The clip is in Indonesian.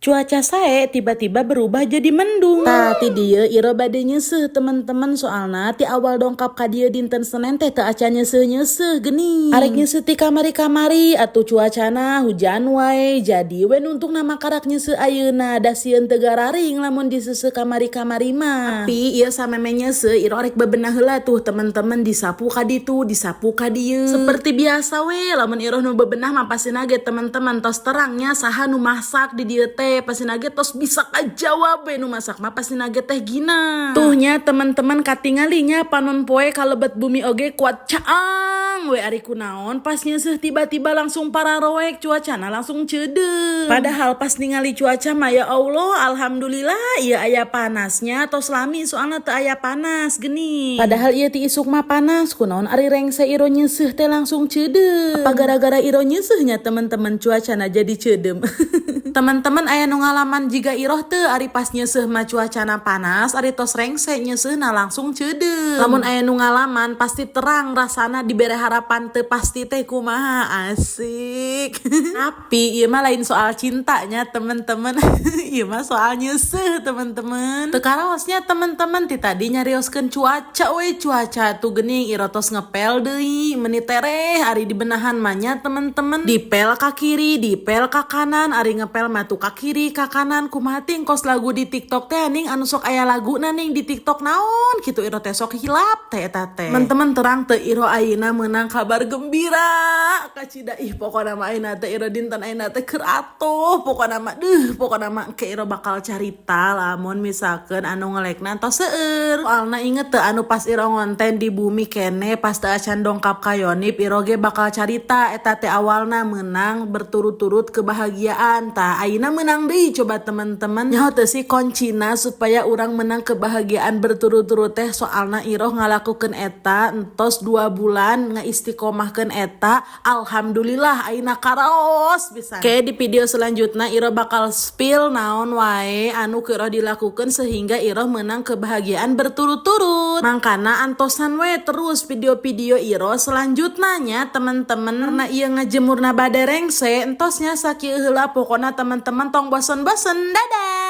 Cuaca sae tiba-tiba berubah jadi mendung. Tati dia iro bade nyeseh teman-teman soalna ti awal dongkap ka dieu dinten Senin teh teu acan nyeseh geni. Arek nyeseh ti kamari-kamari atuh cuacana hujan wae jadi we nuntung nama karak nyeseh ayeuna da sieun teu gararing lamun diseseh kamari-kamari mah. Tapi ieu sameme nyeseh iro arek bebenah heula tuh teman-teman disapu ka ditu disapu ka dieu. Seperti biasa we lamun iro nu bebenah mah pasti nage teman-teman tos terangnya saha nu masak di dieu teh pasti nage tos bisa kajawab nu masak mah pasti nage teh gina. Tuhnya teman-teman katingalinya panon poe kalebet bumi oge kuat caang we ari kunaon pas nyeseh tiba-tiba langsung pararoek cuacana langsung ceudeung. Padahal pas ningali cuaca mah ya Allah alhamdulillah ieu aya panasnya tos lami soalna teu aya panas geni. Padahal ieu ti isuk mah panas kunaon ari rengse iro nyeseh teh langsung ceudeung. Apa gara-gara iro nyesehnya teman-teman cuacana jadi ceudem. Teman-teman aya nu ngalaman jiga iroh teu ari pas nyeseh mah cuacana panas ari tos rengse nyesehna langsung ceudeuh. Lamun aya nu ngalaman pasti terang rasana dibere harapan teu pasti teh kumaha asik. Tapi ieu mah lain soal cintanya teman-teman. Ieu mah soal nyeseh teman-teman. Teu karaosnya teman-teman ti tadi nyarioskeun cuaca we cuaca tuh geuning iro tos ngepel deui menit tereh ari di benahan mah nya teman-teman dipel ka kiri dipel ka kanan ari ngepel matu ka kiri ka kanan kumaha ting kos lagu di TikTok teh ning anu sok aya laguna ning di TikTok naon kitu iro teh sok hilap teh eta teh. Teman-teman terang teu iro ayeuna meunang kabar gembira kacida ih pokona mah ayeuna teh iro dinten ayeuna teh keur atuh pokona mah ke iro bakal carita lamun misalkeun anu ngelekna tos seueur. Soalna inget teu anu pas iro ngonten di bumi kene pas teu acan dongkap ka Yonip iro ge bakal carita eta teh awalna meunang berturut-turut kebahagiaan tah ayeuna menang deui coba teman-teman nyaho teu sih kuncina supaya urang menang kebahagiaan berturut-turut teh soalna iroh ngalakukeun eta entos 2 bulan ngaistiqomahkeun eta alhamdulillah ayeuna karaos pisan. Oke di video selanjutnya iroh bakal spill naon wae anu iroh dilakukeun sehingga iroh menang kebahagiaan berturut-turut. Mangkana antosan we terus video-video iroh selanjutnya teman-teman karena ieu ngajemurna bade rengse entosnya sakieu heula pokona teman-teman tong bosen-bosen dadah.